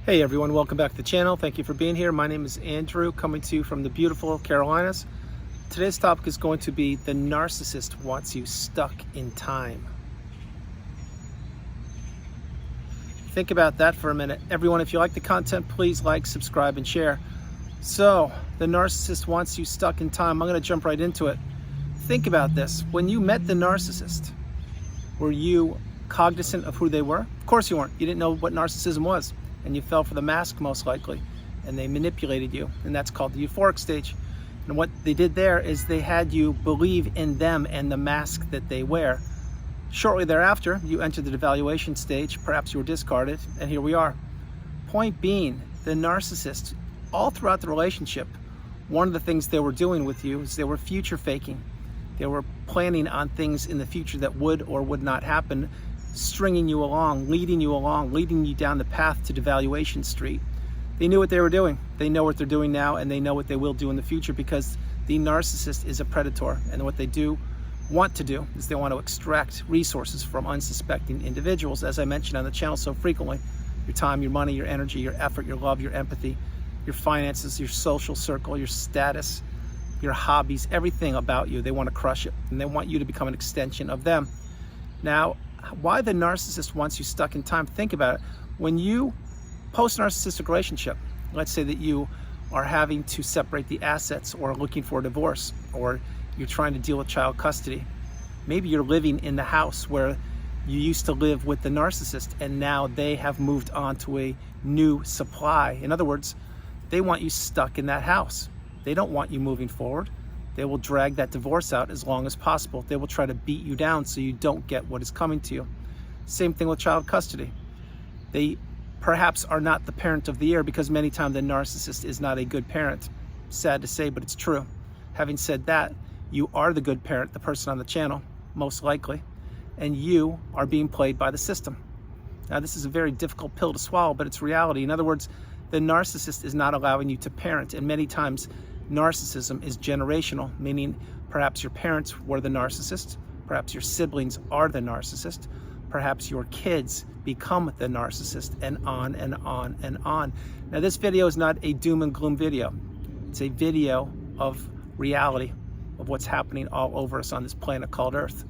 Hey everyone, welcome back to the channel. Thank you for being here. My name is Andrew, coming to you from the beautiful Carolinas. Today's topic is going to be the narcissist wants you stuck in time. Think about that for a minute. Everyone, if you like the content, please like, subscribe, and share. So, the narcissist wants you stuck in time. I'm going to jump right into it. Think about this. When you met the narcissist, were you cognizant of who they were? Of course you weren't. You didn't know what narcissism was. And you fell for the mask most likely, and they manipulated you, and that's called the euphoric stage. And what they did there is they had you believe in them and the mask that they wear. Shortly thereafter, you entered the devaluation stage, perhaps you were discarded, and here we are. Point being, the narcissist, all throughout the relationship, one of the things they were doing with you is they were future faking. They were planning on things in the future that would or would not happen, stringing you along, leading you down the path to devaluation street. They knew what they were doing. They know what they're doing now, and they know what they will do in the future, because the narcissist is a predator, and what they want to do is they want to extract resources from unsuspecting individuals, as I mentioned on the channel so frequently. Your time, your money, your energy, your effort, your love, your empathy, your finances, your social circle, your status, your hobbies, everything about you. They want to crush it, and they want you to become an extension of them. Now, why the narcissist wants you stuck in time? Think about it. When you post-narcissistic relationship, let's say that you are having to separate the assets or looking for a divorce, or you're trying to deal with child custody. Maybe you're living in the house where you used to live with the narcissist, and now they have moved on to a new supply. In other words, they want you stuck in that house. They don't want you moving forward. They will drag that divorce out as long as possible. They will try to beat you down so you don't get what is coming to you. Same thing with child custody. They perhaps are not the parent of the year, because many times the narcissist is not a good parent. Sad to say, but it's true. Having said that, you are the good parent, the person on the channel, most likely, and you are being played by the system. Now, this is a very difficult pill to swallow, but it's reality. In other words, the narcissist is not allowing you to parent, and many times narcissism is generational, meaning perhaps your parents were the narcissist, perhaps your siblings are the narcissist, perhaps your kids become the narcissist, and on and on and on. Now, this video is not a doom and gloom video. It's a video of reality, of what's happening all over us on this planet called Earth.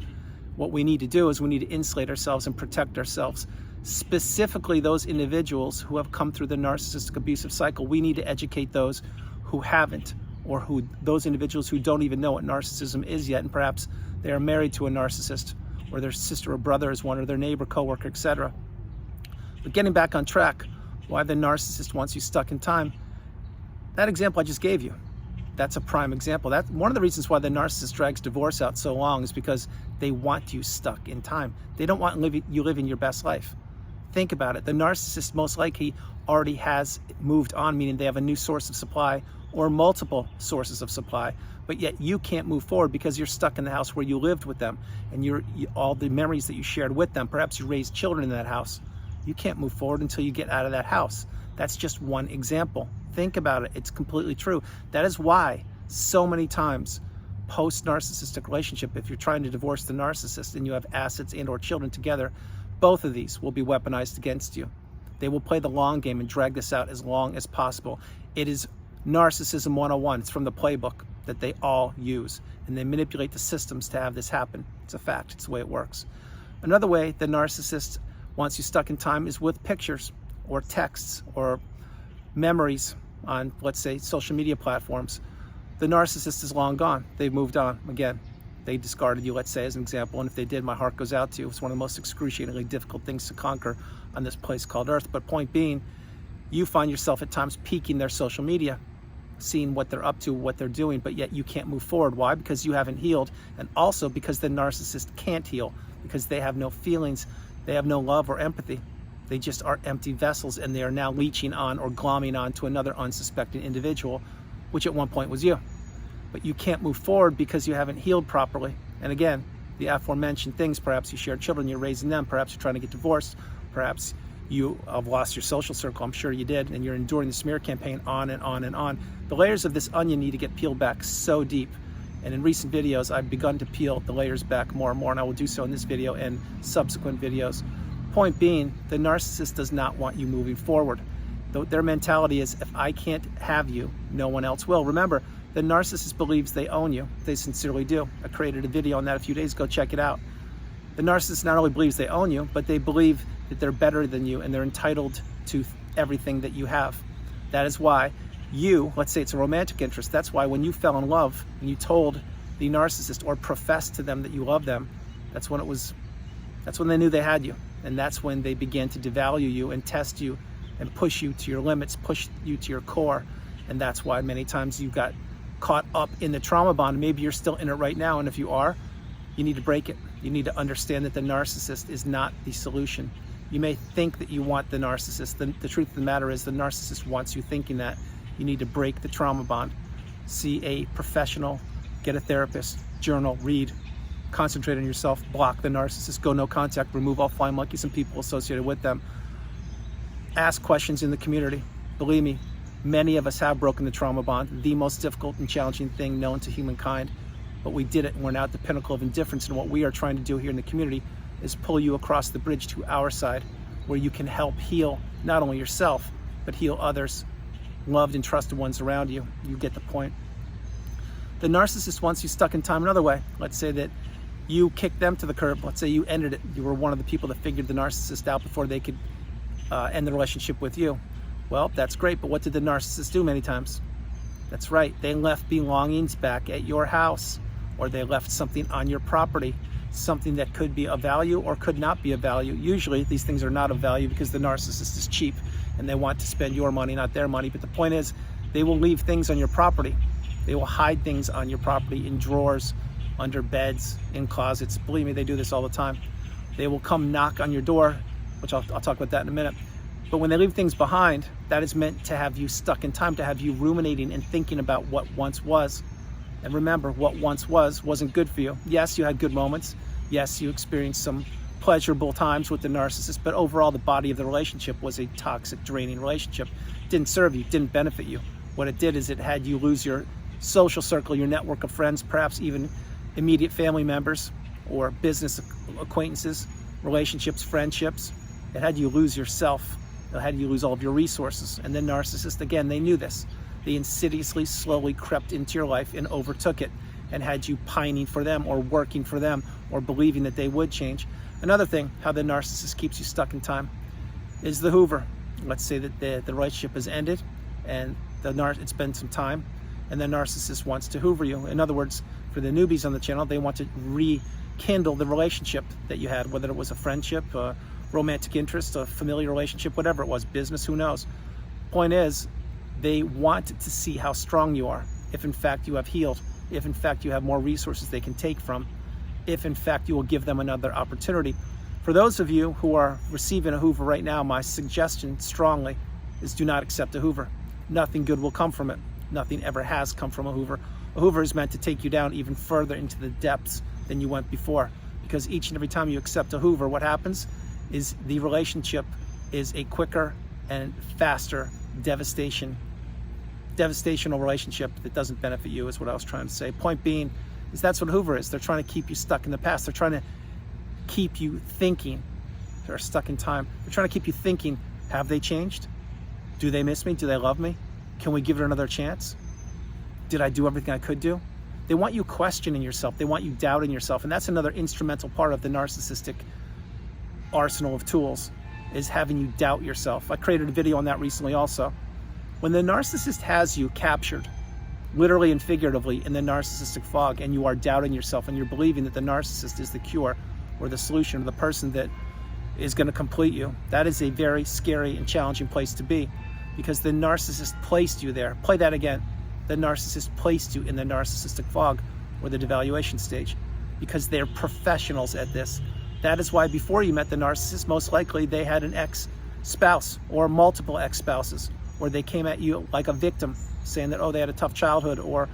What we need to do is we need to insulate ourselves and protect ourselves. Specifically, those individuals who have come through the narcissistic abusive cycle, we need to educate those who haven't, or those individuals who don't even know what narcissism is yet, and perhaps they are married to a narcissist, or their sister or brother is one, or their neighbor, coworker, etc. But getting back on track, why the narcissist wants you stuck in time, that example I just gave you, that's a prime example. That's one of the reasons why the narcissist drags divorce out so long, is because they want you stuck in time. They don't want you living your best life. Think about it. The narcissist most likely already has moved on, meaning they have a new source of supply or multiple sources of supply, but yet you can't move forward because you're stuck in the house where you lived with them, and all the memories that you shared with them. Perhaps you raised children in that house. You can't move forward until you get out of that house. That's just one example. Think about it. It's completely true. That is why so many times post-narcissistic relationship, if you're trying to divorce the narcissist and you have assets and or children together, both of these will be weaponized against you. They will play the long game and drag this out as long as possible. It is Narcissism 101. It's from the playbook that they all use, and they manipulate the systems to have this happen. It's a fact. It's the way it works. Another way the narcissist wants you stuck in time is with pictures or texts or memories on, let's say, social media platforms. The narcissist is long gone. They've moved on. Again, they discarded you, let's say, as an example, and if they did, my heart goes out to you. It's one of the most excruciatingly difficult things to conquer on this place called Earth. But point being, you find yourself at times peeking their social media, seeing what they're up to, what they're doing, but yet you can't move forward. Why? Because you haven't healed, and also because the narcissist can't heal, because they have no feelings, they have no love or empathy. They just are empty vessels, and they are now leeching on or glomming on to another unsuspecting individual, which at one point was you. But you can't move forward because you haven't healed properly. And again, the aforementioned things, perhaps you share children, you're raising them, perhaps you're trying to get divorced, perhaps you have lost your social circle, I'm sure you did, and you're enduring the smear campaign, on and on and on. The layers of this onion need to get peeled back so deep. And in recent videos, I've begun to peel the layers back more and more, and I will do so in this video and subsequent videos. Point being, the narcissist does not want you moving forward. Their mentality is, if I can't have you, no one else will. Remember, the narcissist believes they own you. They sincerely do. I created a video on that a few days ago. Check it out. The narcissist not only believes they own you, but they believe that they're better than you and they're entitled to everything that you have. That is why you, let's say it's a romantic interest, that's why when you fell in love and you told the narcissist or professed to them that you love them, that's when they knew they had you. And that's when they began to devalue you and test you and push you to your limits, push you to your core. And that's why many times you got caught up in the trauma bond. Maybe you're still in it right now, and if you are, you need to break it. You need to understand that the narcissist is not the solution. You may think that you want the narcissist. The truth of the matter is the narcissist wants you thinking that. You need to break the trauma bond. See a professional, get a therapist, journal, read, concentrate on yourself, block the narcissist, go no contact, remove all flying monkeys and people associated with them. Ask questions in the community. Believe me, many of us have broken the trauma bond, the most difficult and challenging thing known to humankind. But we did it, and we're now at the pinnacle of indifference. And what we are trying to do here in the community is pull you across the bridge to our side, where you can help heal not only yourself, but heal others, loved and trusted ones around you. You get the point. The narcissist wants you stuck in time another way. Let's say that you kicked them to the curb. Let's say you ended it. You were one of the people that figured the narcissist out before they could end the relationship with you. Well, that's great, but what did the narcissist do many times? That's right, they left belongings back at your house, or they left something on your property, something that could be of value or could not be of value. Usually these things are not of value because the narcissist is cheap and they want to spend your money, not their money. But the point is, they will leave things on your property. They will hide things on your property in drawers, under beds, in closets. Believe me, they do this all the time. They will come knock on your door, which I'll talk about that in a minute. But when they leave things behind, that is meant to have you stuck in time, to have you ruminating and thinking about what once was. And remember, what once wasn't good for you. Yes, you had good moments. Yes, you experienced some pleasurable times with the narcissist, but overall the body of the relationship was a toxic, draining relationship. It didn't serve you, didn't benefit you. What it did is it had you lose your social circle, your network of friends, perhaps even immediate family members or business acquaintances, relationships, friendships. It had you lose yourself. It had you lose all of your resources. And the narcissist, again, they knew this. They insidiously, slowly crept into your life and overtook it and had you pining for them or working for them or believing that they would change. Another thing, how the narcissist keeps you stuck in time, is the hoover. Let's say that the relationship has ended and it's been some time and the narcissist wants to hoover you. In other words, for the newbies on the channel, they want to rekindle the relationship that you had, whether it was a friendship, a romantic interest, a familiar relationship, whatever it was, business, who knows. Point is, they want to see how strong you are, if in fact you have healed, if in fact you have more resources they can take from, if in fact you will give them another opportunity. For those of you who are receiving a hoover right now, my suggestion strongly is do not accept a hoover. Nothing good will come from it. Nothing ever has come from a hoover. A hoover is meant to take you down even further into the depths than you went before, because each and every time you accept a hoover, what happens is the relationship is a quicker and faster devastational relationship that doesn't benefit you, is what I was trying to say. Point being is that's what hoover is. They're trying to keep you stuck in the past. They're trying to keep you thinking. They're stuck in time. They're trying to keep you thinking, have they changed? Do they miss me? Do they love me? Can we give it another chance? Did I do everything I could do? They want you questioning yourself. They want you doubting yourself. And that's another instrumental part of the narcissistic arsenal of tools, is having you doubt yourself. I created a video on that recently also. When the narcissist has you captured, literally and figuratively, in the narcissistic fog, and you are doubting yourself and you're believing that the narcissist is the cure or the solution or the person that is going to complete you, that is a very scary and challenging place to be, because the narcissist placed you there. Play that again. The narcissist placed you in the narcissistic fog or the devaluation stage because they're professionals at this. That is why before you met the narcissist, most likely they had an ex-spouse or multiple ex-spouses, or they came at you like a victim, saying that, oh, they had a tough childhood, or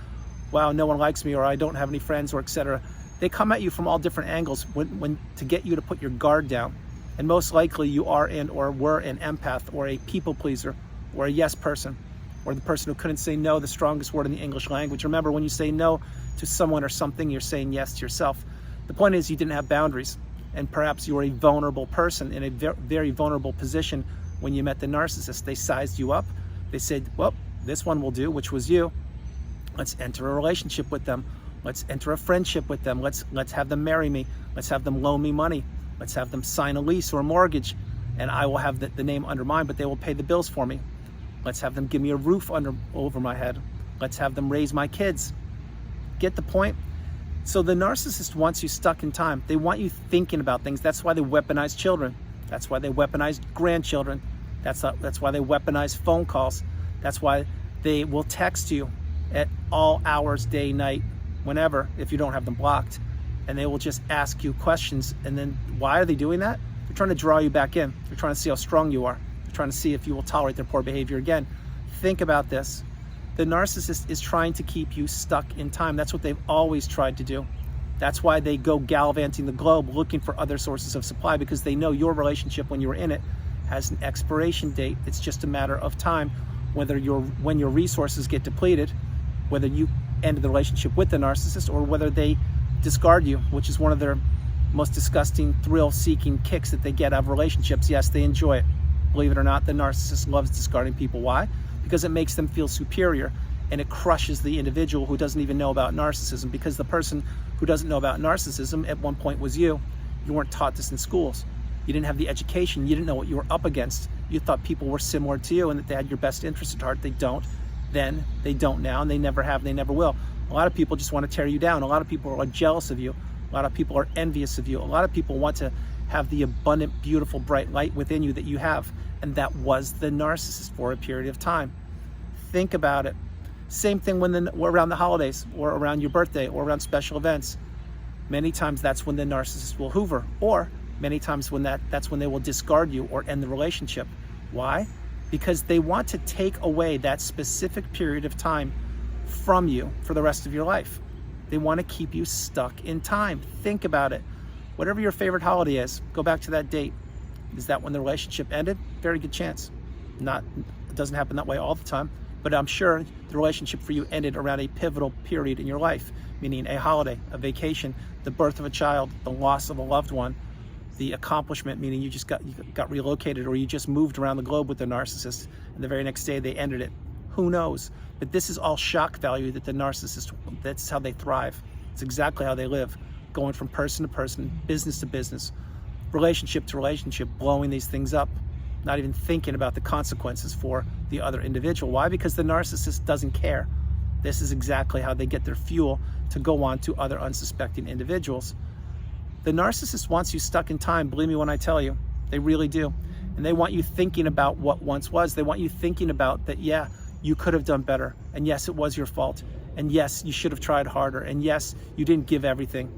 wow, no one likes me, or I don't have any friends, or etc. They come at you from all different angles when to get you to put your guard down. And most likely you are or were an empath or a people pleaser or a yes person, or the person who couldn't say no, the strongest word in the English language. Remember, when you say no to someone or something, you're saying yes to yourself. The point is, you didn't have boundaries, and perhaps you were a vulnerable person in a very vulnerable position when you met the narcissist. They sized you up. They said, well, this one will do, which was you. Let's enter a relationship with them. Let's enter a friendship with them. Let's have them marry me. Let's have them loan me money. Let's have them sign a lease or a mortgage, and I will have the name under mine, but they will pay the bills for me. Let's have them give me a roof over my head. Let's have them raise my kids. Get the point? So the narcissist wants you stuck in time. They want you thinking about things. That's why they weaponize children. That's why they weaponize grandchildren. That's why they weaponize phone calls. That's why they will text you at all hours, day, night, whenever, if you don't have them blocked. And they will just ask you questions. And then why are they doing that? They're trying to draw you back in. They're trying to see how strong you are. They're trying to see if you will tolerate their poor behavior again. Think about this. The narcissist is trying to keep you stuck in time. That's what they've always tried to do. That's why they go gallivanting the globe looking for other sources of supply, because they know your relationship, when you were in it, has an expiration date. It's just a matter of time, when your resources get depleted, whether you end the relationship with the narcissist or whether they discard you, which is one of their most disgusting, thrill-seeking kicks that they get out of relationships. Yes, they enjoy it. Believe it or not, the narcissist loves discarding people. Why? Because it makes them feel superior, and it crushes the individual who doesn't even know about narcissism, because the person who doesn't know about narcissism at one point was you. You weren't taught this in schools. You didn't have the education. You didn't know what you were up against. You thought people were similar to you and that they had your best interest at heart. They don't then, they don't now, and they never have, and they never will. A lot of people just want to tear you down. A lot of people are jealous of you. A lot of people are envious of you. A lot of people want to have the abundant, beautiful, bright light within you that you have. And that was the narcissist for a period of time. Think about it. Same thing around the holidays, or around your birthday, or around special events. Many times that's when the narcissist will hoover, or many times that's when they will discard you or end the relationship. Why? Because they want to take away that specific period of time from you for the rest of your life. They want to keep you stuck in time. Think about it. Whatever your favorite holiday is, go back to that date. Is that when the relationship ended? Very good chance. It doesn't happen that way all the time, but I'm sure the relationship for you ended around a pivotal period in your life, meaning a holiday, a vacation, the birth of a child, the loss of a loved one, the accomplishment, meaning you got relocated, or you just moved around the globe with the narcissist, and the very next day they ended it. Who knows? But this is all shock value that the narcissist, that's how they thrive. It's exactly how they live, going from person to person, business to business, relationship to relationship, blowing these things up, not even thinking about the consequences for the other individual. Why? Because the narcissist doesn't care. This is exactly how they get their fuel to go on to other unsuspecting individuals. The narcissist wants you stuck in time, believe me when I tell you. They really do. And they want you thinking about what once was. They want you thinking about that, yeah, you could have done better. And yes, it was your fault. And yes, you should have tried harder. And yes, you didn't give everything.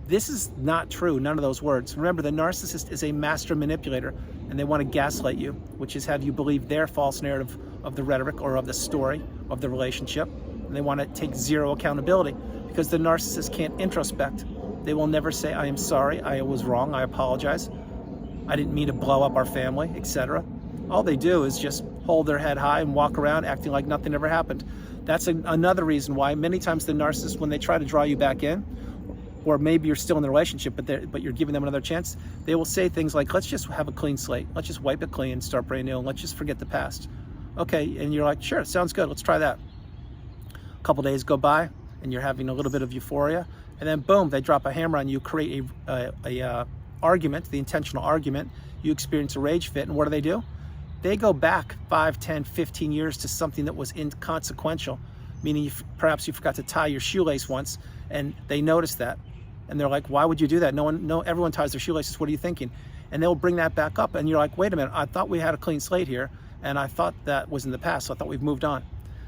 This is not true, none of those words. Remember, the narcissist is a master manipulator, and they want to gaslight you, which is have you believe their false narrative of the rhetoric or of the story of the relationship. And they want to take zero accountability, because the narcissist can't introspect. They will never say, I am sorry, I was wrong, I apologize, I didn't mean to blow up our family, etc. All they do is just hold their head high and walk around acting like nothing ever happened. That's another reason why many times the narcissist, when they try to draw you back in, or maybe you're still in the relationship, but you're giving them another chance, they will say things like, let's just have a clean slate. Let's just wipe it clean, start brand new, and let's just forget the past. Okay, and you're like, sure, sounds good, let's try that. A couple days go by, and you're having a little bit of euphoria, and then boom, they drop a hammer on you, create a argument, the intentional argument, you experience a rage fit, and what do? They go back 5, 10, 15 years to something that was inconsequential, meaning perhaps you forgot to tie your shoelace once, and they notice that. And they're like, why would you do that? Everyone ties their shoelaces, what are you thinking? And they'll bring that back up, and you're like, wait a minute, I thought we had a clean slate here, and I thought that was in the past, so I thought we've moved on.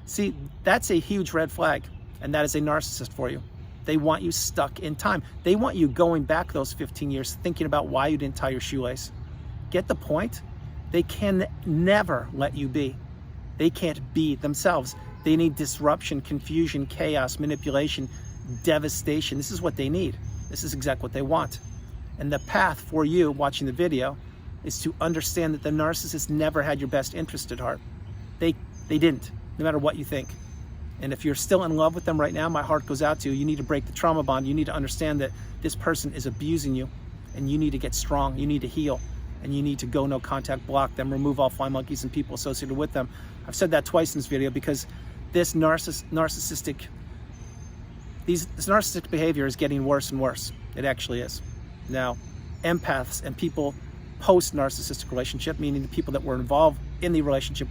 See, that's a huge red flag, and that is a narcissist for you. They want you stuck in time. They want you going back those 15 years thinking about why you didn't tie your shoelace. Get the point? They can never let you be. They can't be themselves. They need disruption, confusion, chaos, manipulation, devastation. This is what they need. This is exactly what they want. And the path for you watching the video is to understand that the narcissist never had your best interest at heart. They didn't, no matter what you think. And if you're still in love with them right now, my heart goes out to you. You need to break the trauma bond. You need to understand that this person is abusing you, and you need to get strong. You need to heal. and you need to go no contact, block them, remove all fly monkeys and people associated with them. I've said that twice in this video because this narcissistic behavior is getting worse and worse. It actually is. Now, empaths and people post-narcissistic relationship, meaning the people that were involved in the relationship,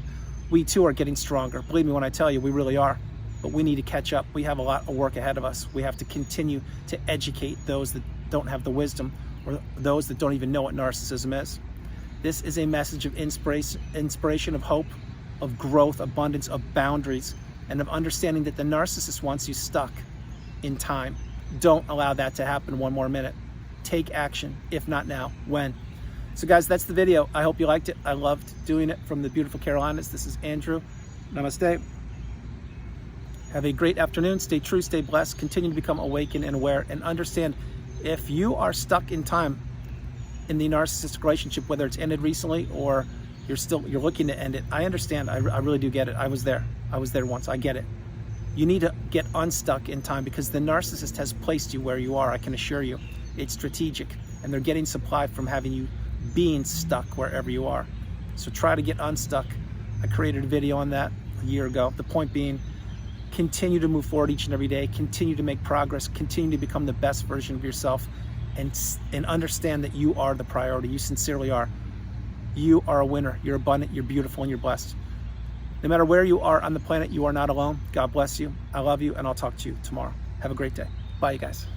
we too are getting stronger. Believe me when I tell you, we really are. But we need to catch up. We have a lot of work ahead of us. We have to continue to educate those that don't have the wisdom, or those that don't even know what narcissism is. This is a message of inspiration, of hope, of growth, abundance, of boundaries, and of understanding that the narcissist wants you stuck in time. Don't allow that to happen one more minute. Take action. If not now, when? So guys, that's the video. I hope you liked it. I loved doing it from the beautiful Carolinas. This is Andrew. Namaste. Have a great afternoon. Stay true, stay blessed. Continue to become awakened and aware, and understand if you are stuck in time in the narcissistic relationship, whether it's ended recently or you're looking to end it. I understand. I really do get it. I was there once. I get it. You need to get unstuck in time because the narcissist has placed you where you are. I can assure you. It's strategic, and they're getting supply from having you being stuck wherever you are. So try to get unstuck. I created a video on that a year ago. The point being, continue to move forward each and every day, continue to make progress, continue to become the best version of yourself, and understand that you are the priority. You sincerely are. You are a winner. You're abundant, you're beautiful, and you're blessed. No matter where you are on the planet, you are not alone. God bless you. I love you, and I'll talk to you tomorrow. Have a great day. Bye, you guys.